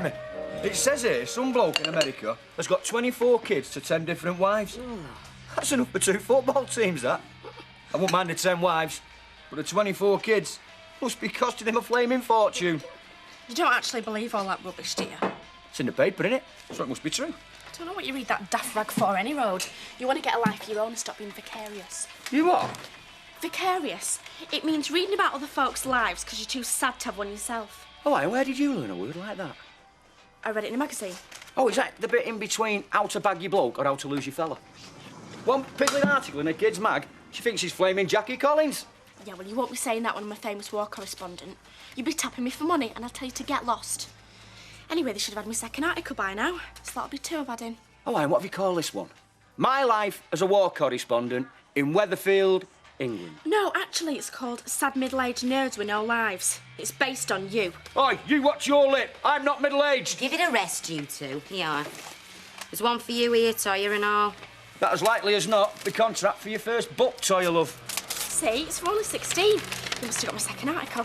Blimey. It says here some bloke in America has got 24 kids to 10 different wives. That's enough for 2 football teams, that. I wouldn't mind the 10 wives, but the 24 kids must be costing him a flaming fortune. You don't actually believe all that rubbish, do you? It's in the paper, innit? So it must be true. I don't know what you read that daft rag for, any road. You want to get a life of your own and stop being vicarious. You what? Vicarious. It means reading about other folks' lives because you're too sad to have one yourself. Oh, aye, where did you learn a word like that? I read it in a magazine. Oh, is that the bit in between how to bag your bloke or how to lose your fella? One piddling article in a kid's mag, she thinks she's flaming Jackie Collins. Yeah, well, you won't be saying that when I'm a famous war correspondent. You'd be tapping me for money and I'll tell you to get lost. Anyway, they should have had my second article by now, so that'll be 2 I've had in. Oh, aye, what have you called this one? My life as a war correspondent in Weatherfield, England. No, actually, it's called Sad Middle-Aged Nerds with No Lives. It's based on you. Oi, you watch your lip. I'm not middle-aged. Give it a rest, you two. Yeah. There's one for you here, Toyah and all. That as likely as not, the contract for your first book, Toyah, love. See, it's for only 16. You must have got my second article.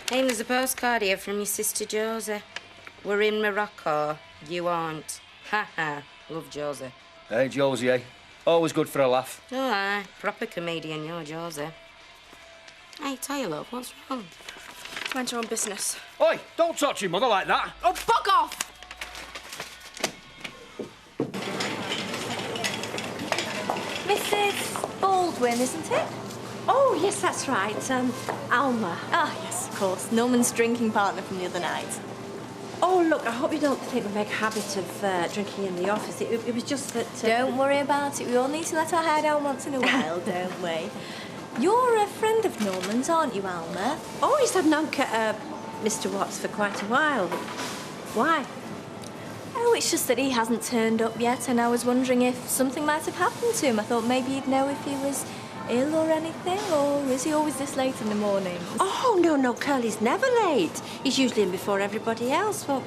Hey, there's a postcard here from your sister Josie. We're in Morocco. You aren't. Ha ha. Love Josie. Hey, Josie, eh? Always good for a laugh. Oh, aye. Proper comedian, you're Josie. Hey, Toyah, love, what's wrong? Mind your own business. Oi, don't touch your mother like that. Oh, bug off! Mrs. Baldwin, isn't it? Oh, yes, that's right. Alma. Ah, yes, of course. Norman's drinking partner from the other night. Oh, look, I hope you don't think we make a habit of drinking in the office. It was just that... Don't worry about it. We all need to let our hair down once in a while, don't we? You're a friend of Norman's, aren't you, Alma? Oh, he's had knock at Mr. Watts for quite a while. Why? Oh, it's just that he hasn't turned up yet, and I was wondering if something might have happened to him. I thought maybe you'd know if he was ill or anything, or is he always this late in the morning? Oh, no, Curly's never late. He's usually in before everybody else. Well,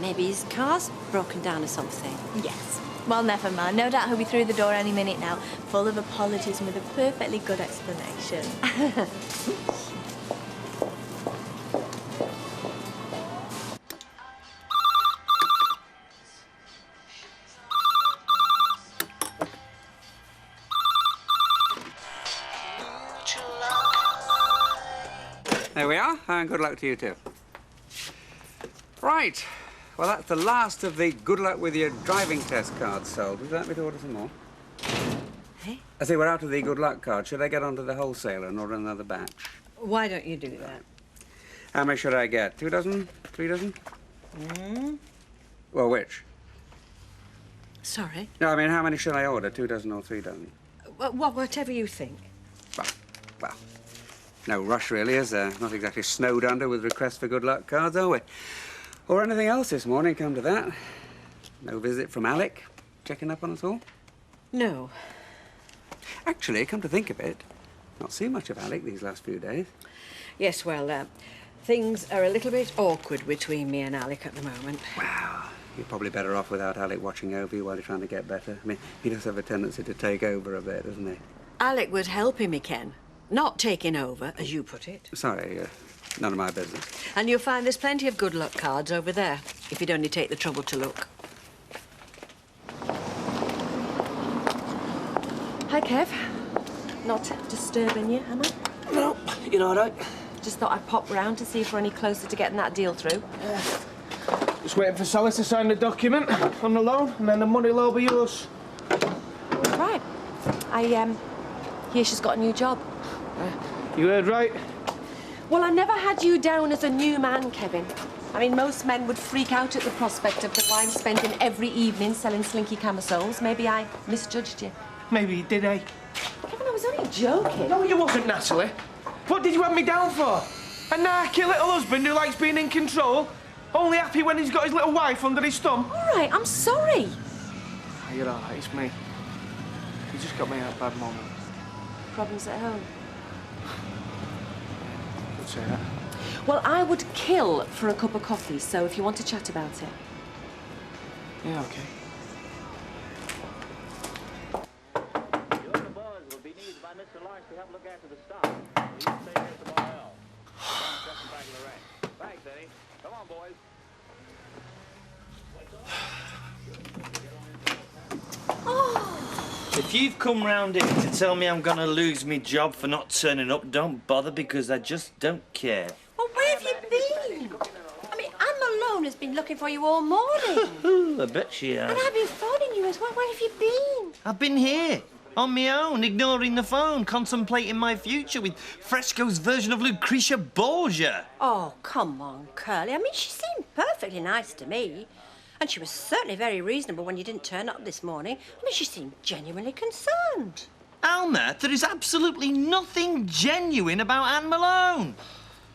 maybe his car's broken down or something. Yes. Well, never mind. No doubt he'll be through the door any minute now, full of apologies and with a perfectly good explanation. There we are, and good luck to you too. Right, well that's the last of the good luck with your driving test cards sold. Would you like me to order some more? Hey? I say we're out of the good luck card. Should I get onto the wholesaler and order another batch? Why don't you do that? How many should I get? 2 dozen? 3 dozen? Well, which? Sorry? No, I mean, how many should I order? 2 dozen or 3 dozen? Well, whatever you think. Well, no rush really, is there? Not exactly snowed under with requests for good luck cards, are we? Or anything else this morning, come to that. No visit from Alec, checking up on us all? No. Actually, come to think of it, not seen much of Alec these last few days. Yes, well, things are a little bit awkward between me and Alec at the moment. Wow. You're probably better off without Alec watching over you while you're trying to get better. I mean, he does have a tendency to take over a bit, doesn't he? Alec was helping me, Ken. Not taking over, as you put it. Sorry, none of my business. And you'll find there's plenty of good luck cards over there, if you'd only take the trouble to look. Hi, Kev. Not disturbing you, am I? No, you're all right. Just thought I'd pop round to see if we're any closer to getting that deal through. Just waiting for Sally to sign the document on the loan, and then the money will all be yours. Right. I hear she's got a new job. You heard right. Well, I never had you down as a new man, Kevin. I mean, most men would freak out at the prospect of the wives spending every evening selling slinky camisoles. Maybe I misjudged you. Maybe you did, eh? Kevin, I was only joking. No, you wasn't, Natalie. What did you have me down for? A narky little husband who likes being in control? Only happy when he's got his little wife under his thumb? All right, I'm sorry. Oh, you're all right, it's me. You just got me at a bad moment. Problems at home? Could say that. Well, I would kill for a cup of coffee, so if you want to chat about it. Yeah, OK. If you've come round here to tell me I'm gonna lose me job for not turning up, don't bother because I just don't care. Well, where have you been? I mean, Anne Malone has been looking for you all morning. I bet she has. And I've been phoning you as well. Where have you been? I've been here, on my own, ignoring the phone, contemplating my future with Fresco's version of Lucretia Borgia. Oh, come on, Curly. I mean, she seemed perfectly nice to me. And she was certainly very reasonable when you didn't turn up this morning. I mean, she seemed genuinely concerned. Alma, there is absolutely nothing genuine about Anne Malone.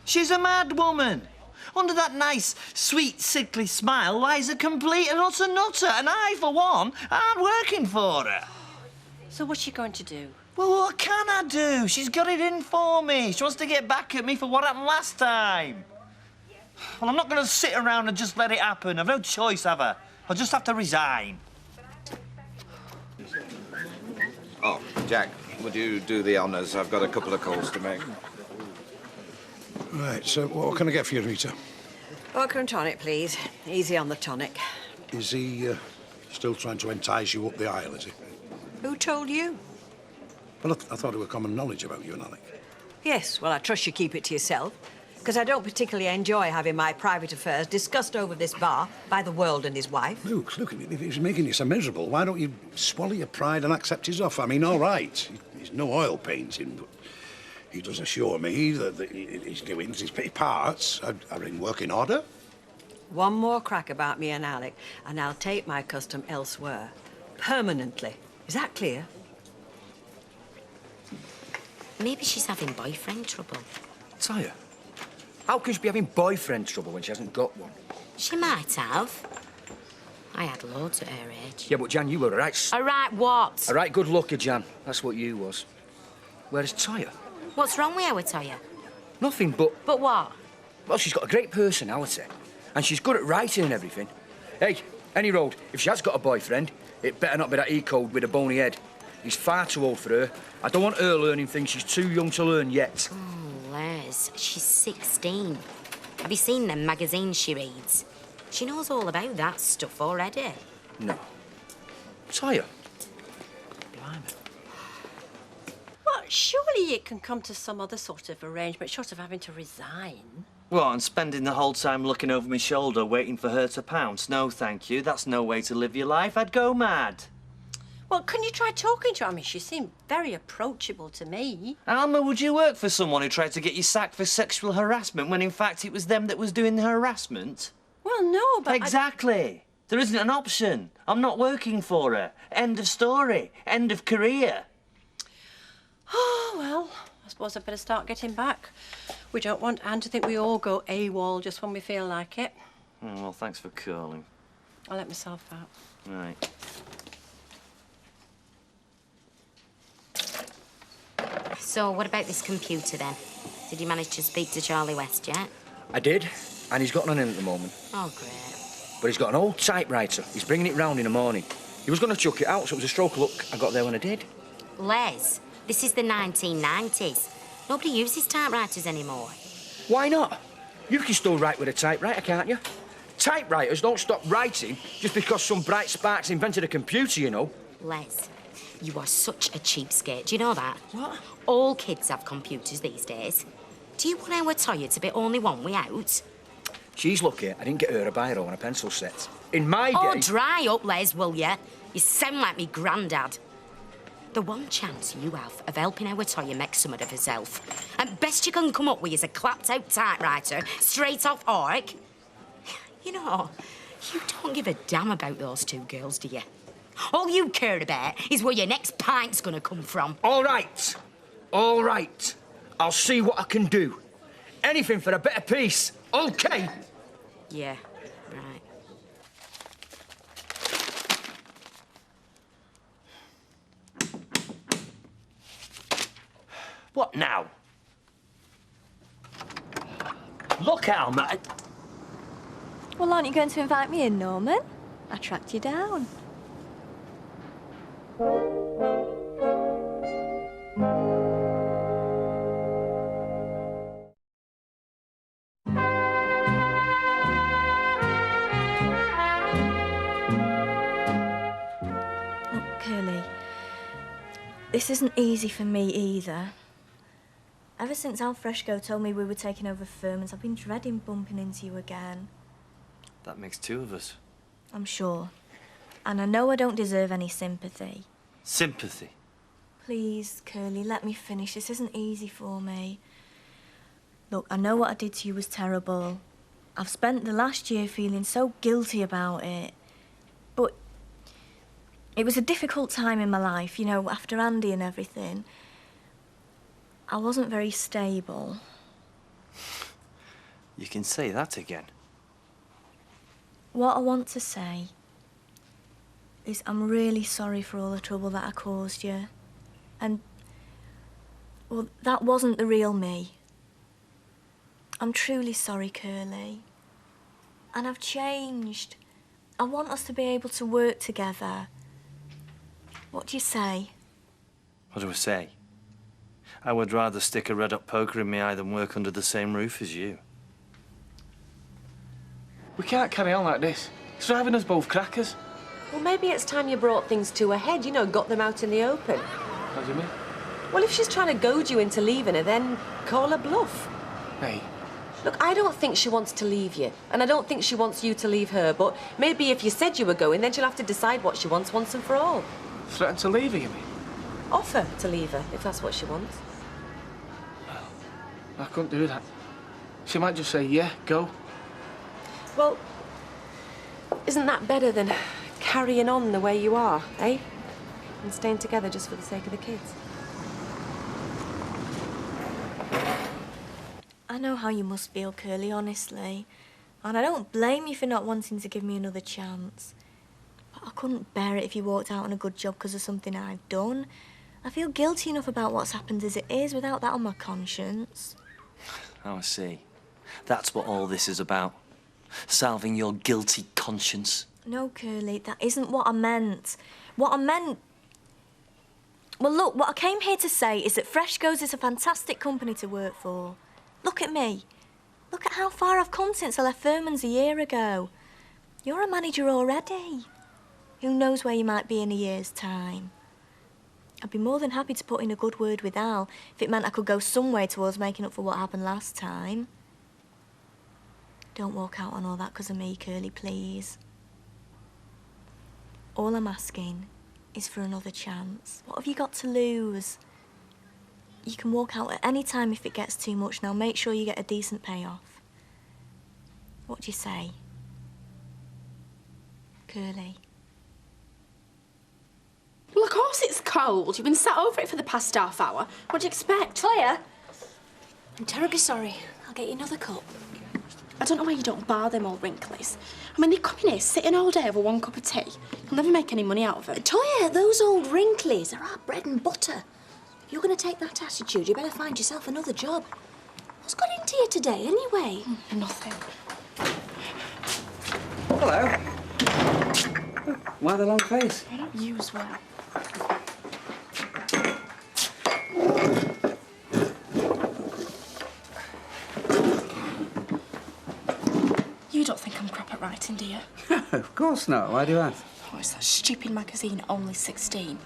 She's a mad woman. Under that nice, sweet, sickly smile lies a complete and utter nutter, and I, for one, aren't working for her. So what's she going to do? Well, what can I do? She's got it in for me. She wants to get back at me for what happened last time. Well, I'm not going to sit around and just let it happen. I've no choice, have I? I'll just have to resign. Oh, Jack, would you do the honours? I've got a couple of calls to make. Right, so what can I get for you, Rita? Vodka and tonic, please. Easy on the tonic. Is he still trying to entice you up the aisle, is he? Who told you? Well, I thought it was common knowledge about you and Alec. Yes, well, I trust you keep it to yourself. Because I don't particularly enjoy having my private affairs discussed over this bar by the world and his wife. Look, if he's making you so miserable, why don't you swallow your pride and accept his offer? I mean, all right, he's no oil painting, but he does assure me that his doings, his parts, are in working order. One more crack about me and Alec, and I'll take my custom elsewhere. Permanently. Is that clear? Maybe she's having boyfriend trouble. Tyre, how can she be having boyfriend trouble when she hasn't got one? She might have. I had loads at her age. Yeah, but Jan, you were a right... All right, what? A right good looker, Jan. That's what you was. Whereas Tyre? What's wrong with our Toya? Nothing, but... But what? Well, she's got a great personality. And she's good at writing and everything. Hey, any road, if she has got a boyfriend, it better not be that E-code with a bony head. He's far too old for her. I don't want her learning things she's too young to learn yet. Oh, Les, she's 16. Have you seen them magazines she reads? She knows all about that stuff already. No. Tyre. Blimey. Well, surely it can come to some other sort of arrangement, short of having to resign. What, and spending the whole time looking over my shoulder waiting for her to pounce? No, thank you. That's no way to live your life. I'd go mad. Well, can you try talking to her? I mean, she seemed very approachable to me. Alma, would you work for someone who tried to get you sacked for sexual harassment when in fact it was them that was doing the harassment? Well, no, but Exactly. There isn't an option. I'm not working for her. End of story. End of career. Oh, well, I suppose I'd better start getting back. We don't want Anne to think we all go AWOL just when we feel like it. Oh, well, thanks for calling. I'll let myself out. Right. So, what about this computer, then? Did you manage to speak to Charlie West yet? I did, and he's got none in at the moment. Oh, great. But he's got an old typewriter. He's bringing it round in the morning. He was going to chuck it out, so it was a stroke of luck. I got there when I did. Les, this is the 1990s. Nobody uses typewriters anymore. Why not? You can still write with a typewriter, can't you? Typewriters don't stop writing just because some bright sparks invented a computer, you know. Les, you are such a cheapskate. Do you know that? What? All kids have computers these days. Do you want our Toya to be only one way out? She's lucky I didn't get her a biro and a pencil set. In my Oh, day... dry up, Les, will ya? You sound like me granddad. The one chance you have of helping our Toya make something of herself, and best you can come up with is a clapped-out typewriter straight off Orc. You know, you don't give a damn about those two girls, do you? All you care about is where your next pint's gonna come from. All right. All right. I'll see what I can do. Anything for a better peace, OK? Yeah, right. What now? Look, Alma. Well, aren't you going to invite me in, Norman? I tracked you down. this isn't easy for me either. Ever since Al Fresco told me we were taking over Furman's, I've been dreading bumping into you again. That makes two of us. I'm sure. And I know I don't deserve any sympathy. Sympathy? Please, Curly, let me finish. This isn't easy for me. Look, I know what I did to you was terrible. I've spent the last year feeling so guilty about it. But it was a difficult time in my life, you know, after Andy and everything. I wasn't very stable. You can say that again. What I want to say is I'm really sorry for all the trouble that I caused you. And, well, that wasn't the real me. I'm truly sorry, Curly. And I've changed. I want us to be able to work together. What do you say? What do I say? I would rather stick a red-hot poker in my eye than work under the same roof as you. We can't carry on like this. It's driving us both crackers. Well, maybe it's time you brought things to a head, you know, got them out in the open. How do you mean? Well, if she's trying to goad you into leaving her, then call her bluff. Hey. Look, I don't think she wants to leave you, and I don't think she wants you to leave her, but maybe if you said you were going, then she'll have to decide what she wants once and for all. Threaten to leave her, you mean? Offer to leave her, if that's what she wants. I couldn't do that. She might just say, yeah, go. Well, isn't that better than carrying on the way you are, eh? And staying together just for the sake of the kids? I know how you must feel, Curly, honestly. And I don't blame you for not wanting to give me another chance. But I couldn't bear it if you walked out on a good job because of something I've done. I feel guilty enough about what's happened as it is without that on my conscience. Oh, I see. That's what all this is about. Salving your guilty conscience. No, Curly, that isn't what I meant. What I meant... Well, look, what I came here to say is that Fresco's is a fantastic company to work for. Look at me. Look at how far I've come since I left Furman's a year ago. You're a manager already. Who knows where you might be in a year's time? I'd be more than happy to put in a good word with Al if it meant I could go some way towards making up for what happened last time. Don't walk out on all that because of me, Curly, please. All I'm asking is for another chance. What have you got to lose? You can walk out at any time if it gets too much. Now make sure you get a decent payoff. What do you say? Curly? Well, of course it's cold. You've been sat over it for the past half hour. What do you expect? Claire? I'm terribly sorry. I'll get you another cup. I don't know why you don't bar them old wrinklies. I mean, they come in here sitting all day over one cup of tea. You'll never make any money out of it. Toya, those old wrinklies are our bread and butter. If you're going to take that attitude, you better find yourself another job. What's got into you today, anyway? Nothing. Hello. Why the long face? I don't use well. You don't think I'm crap at writing, do you? Of course not. Why do you ask? Oh, it's that stupid magazine, Only 16.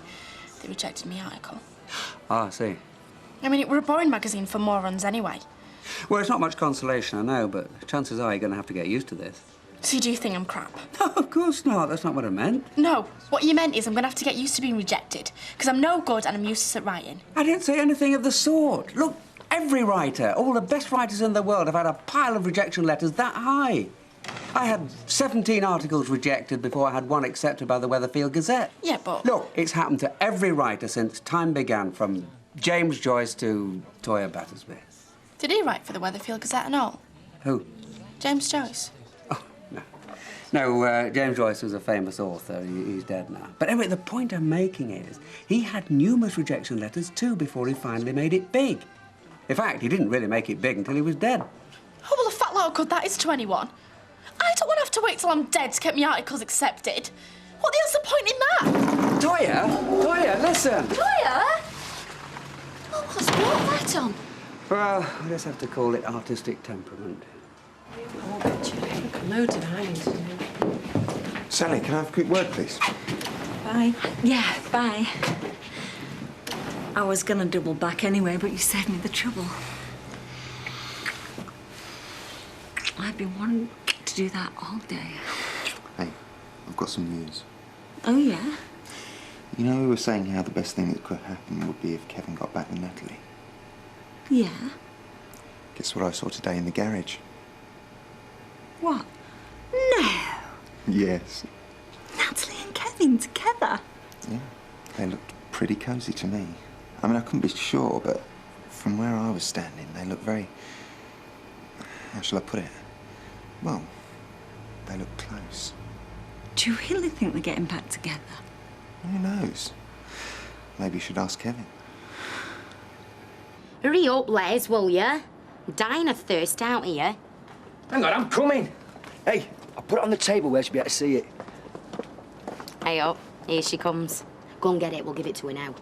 They rejected my article. Oh, I see. I mean, it were a boring magazine for morons anyway. Well, it's not much consolation, I know, but chances are you're going to have to get used to this. So you do think I'm crap? No, of course not. That's not what I meant. No. What you meant is I'm going to have to get used to being rejected, because I'm no good and I'm useless at writing. I didn't say anything of the sort. Look, every writer, all the best writers in the world have had a pile of rejection letters that high. I had 17 articles rejected before I had one accepted by the Weatherfield Gazette. Yeah, but... Look, it's happened to every writer since time began, from James Joyce to Toya Battersby. Did he write for the Weatherfield Gazette and all? Who? James Joyce. Oh, no. No, James Joyce was a famous author. He's dead now. But anyway, the point I'm making is he had numerous rejection letters too before he finally made it big. In fact, he didn't really make it big until he was dead. Oh, well, a fat lot of good that is to anyone. I don't want to have to wait till I'm dead to get my articles accepted. What the hell's the point in that? Toya, listen. Toya? Oh, what's brought that on? Well, I just have to call it artistic temperament. Oh, but you look loads behind. Sally, can I have a quick word, please? Bye. Yeah, bye. I was gonna double back anyway, but you saved me the trouble. I've been wanting to do that all day. Hey, I've got some news. Oh, yeah? You know, we were saying how the best thing that could happen would be if Kevin got back with Natalie. Yeah? Guess what I saw today in the garage? What? No! Yes. Natalie and Kevin together? Yeah, they looked pretty cosy to me. I mean, I couldn't be sure, but from where I was standing, they looked very... How shall I put it? Well, they look close. Do you really think they're getting back together? Who knows? Maybe you should ask Kevin. Hurry up, Les, will ya? I'm dying of thirst out here. Hang on, I'm coming. Hey, I'll put it on the table where she'll be able to see it. Hey up, here she comes. Go and get it, we'll give it to her now.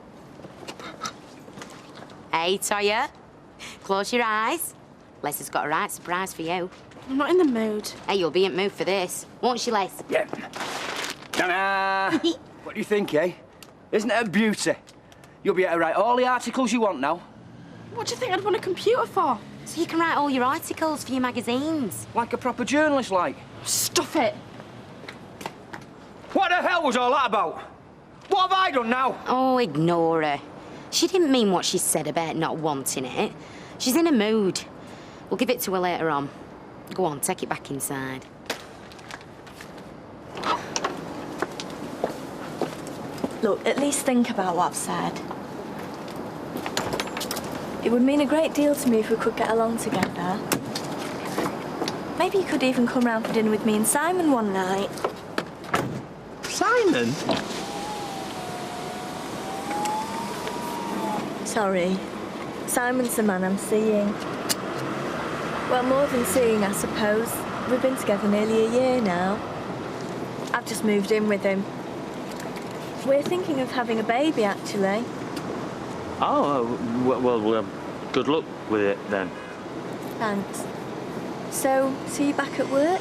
Hey, Toya, close your eyes. Les has got a right surprise for you. I'm not in the mood. Hey, you'll be in the mood for this. Won't you, Les? Yeah. Ta-da! What do you think, eh? Isn't it a beauty? You'll be able to write all the articles you want now. What do you think I'd want a computer for? So you can write all your articles for your magazines. Like a proper journalist, like. Stuff it. What the hell was all that about? What have I done now? Oh, ignore her. She didn't mean what she said about not wanting it. She's in a mood. We'll give it to her later on. Go on, take it back inside. Look, at least think about what I've said. It would mean a great deal to me if we could get along together. Maybe you could even come round for dinner with me and Simon one night. Simon? Sorry. Simon's the man I'm seeing. Well, more than seeing, I suppose. We've been together nearly a year now. I've just moved in with him. We're thinking of having a baby, actually. Oh, well, good luck with it, then. Thanks. So, see you back at work?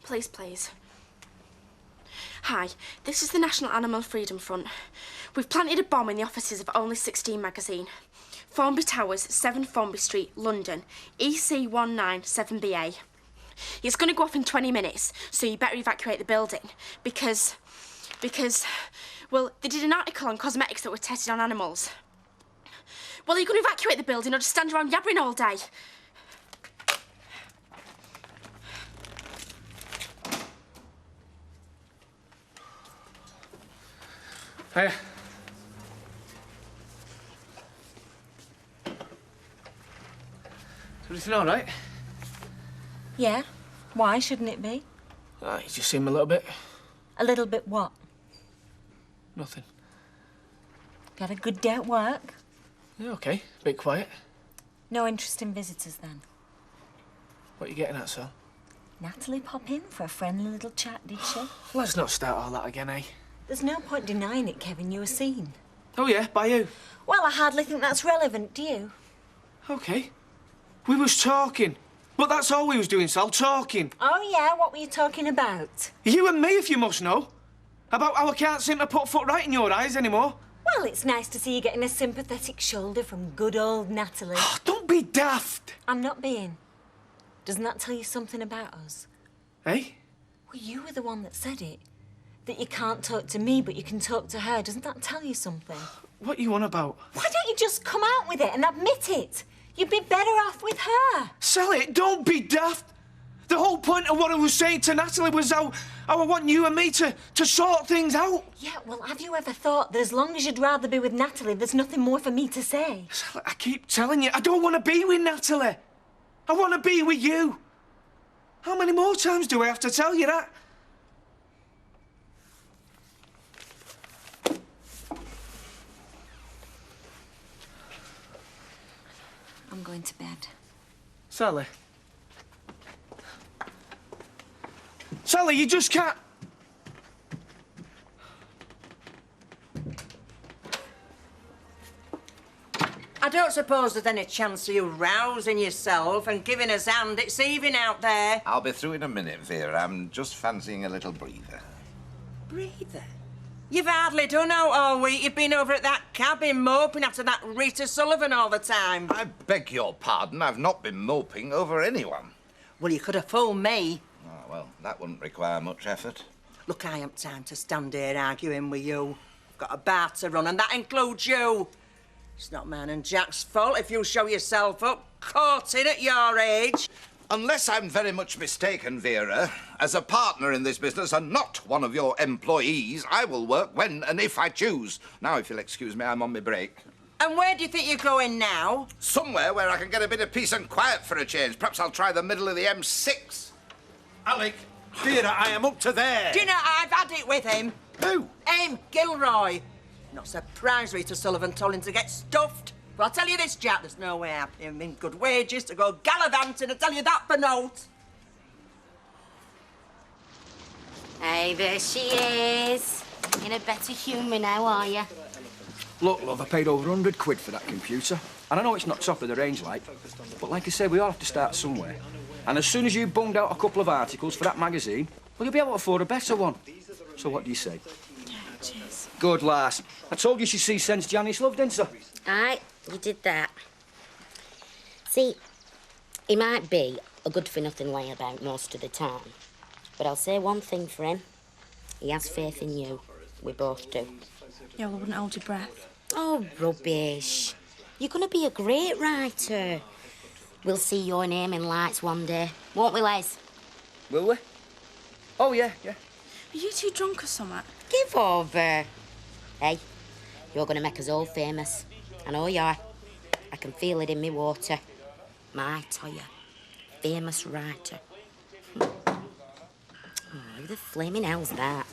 Please, please. Hi, this is the National Animal Freedom Front. We've planted a bomb in the offices of Only 16 magazine. Formby Towers, 7 Formby Street, London, EC197BA. It's going to go off in 20 minutes, so you better evacuate the building. Because, well, they did an article on cosmetics that were tested on animals. Well, are you going to evacuate the building or just stand around yabbering all day? Hiya. Is everything all right? Yeah. Why shouldn't it be? You just seem a little bit... A little bit what? Nothing. Got a good day at work? Yeah, OK. Bit quiet. No interest in visitors, then? What are you getting at, Sal? Natalie pop in for a friendly little chat, did she? Let's not start all that again, eh? There's no point denying it, Kevin. You were seen. Oh, yeah? By who? Well, I hardly think that's relevant, do you? OK. We was talking. But that's all we was doing, Sal, talking. Oh, yeah? What were you talking about? You and me, if you must know. About how I can't seem to put foot right in your eyes anymore. Well, it's nice to see you getting a sympathetic shoulder from good old Natalie. Oh, don't be daft. I'm not being. Doesn't that tell you something about us? Eh? Well, you were the one that said it. That you can't talk to me, but you can talk to her. Doesn't that tell you something? What you on about? Why don't you just come out with it and admit it? You'd be better off with her. Sally, don't be daft. The whole point of what I was saying to Natalie was how I want you and me to sort things out. Yeah, well, have you ever thought that as long as you'd rather be with Natalie, there's nothing more for me to say? Sally, I keep telling you, I don't want to be with Natalie. I want to be with you. How many more times do I have to tell you that? I'm going to bed. Sally, Sally, you just can't... I don't suppose there's any chance of you rousing yourself and giving us hand. It's evening out there. I'll be through in a minute, Vera. I'm just fancying a little breather. Breather? You've hardly done out all week. You've been over at that cabin moping after that Rita Sullivan all the time. I beg your pardon. I've not been moping over anyone. Well, you could have fooled me. Oh, well, that wouldn't require much effort. Look, I haven't time to stand here arguing with you. I've got a bar to run, and that includes you. It's not mine and Jack's fault if you show yourself up, courting at your age. Unless I'm very much mistaken, Vera, as a partner in this business and not one of your employees, I will work when and if I choose. Now, if you'll excuse me, I'm on my break. And where do you think you're going now? Somewhere where I can get a bit of peace and quiet for a change. Perhaps I'll try the middle of the M6. Alec, Vera, I am up to there. Do you know, I've had it with him. Who? Gilroy. Not surprised Rita Sullivan told him to get stuffed. But I'll tell you this, Jack, there's no way I pay him in good wages to go gallivanting, I tell you that for note. Hey, there she is. In a better humour now, are you? Look, love, I paid over 100 quid for that computer. And I know it's not top of the range, like, but like I said, we all have to start somewhere. And as soon as you bunged out a couple of articles for that magazine, well, you'll be able to afford a better one. So what do you say? Yeah, cheers. Good, lass. I told you she'd see sense Janice loved, didn't I? Aye, you did that. See, he might be a good-for-nothing layabout most of the time. But I'll say one thing for him. He has faith in you. We both do. Yeah, well, I wouldn't hold your breath. Oh, rubbish. You're going to be a great writer. We'll see your name in lights one day. Won't we, Les? Will we? Oh, yeah, yeah. Are you too drunk or something? Give over. Hey, you're going to make us all famous. I know you are. I can feel it in me water. My Toyah, famous writer. Oh, who the flaming hell's that?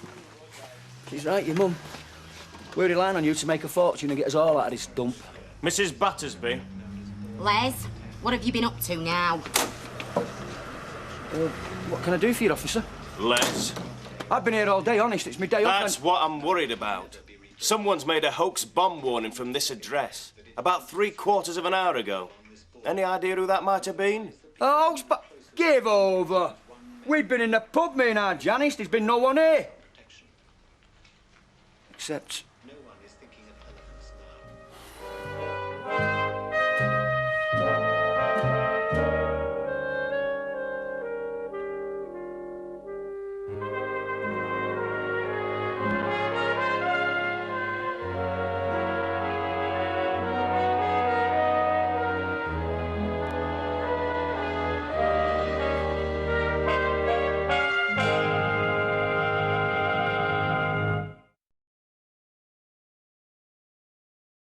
She's right, your mum. We're relying on you to make a fortune and get us all out of this dump. Mrs. Battersby. Les, what have you been up to now? What can I do for you, officer? Les. I've been here all day, honest. It's my day off. That's what I'm worried about. Someone's made a hoax bomb warning from this address about 3/4 of an hour ago. Any idea who that might have been? Oh, give over. We've been in the pub, me and our Janice. There's been no one here. Except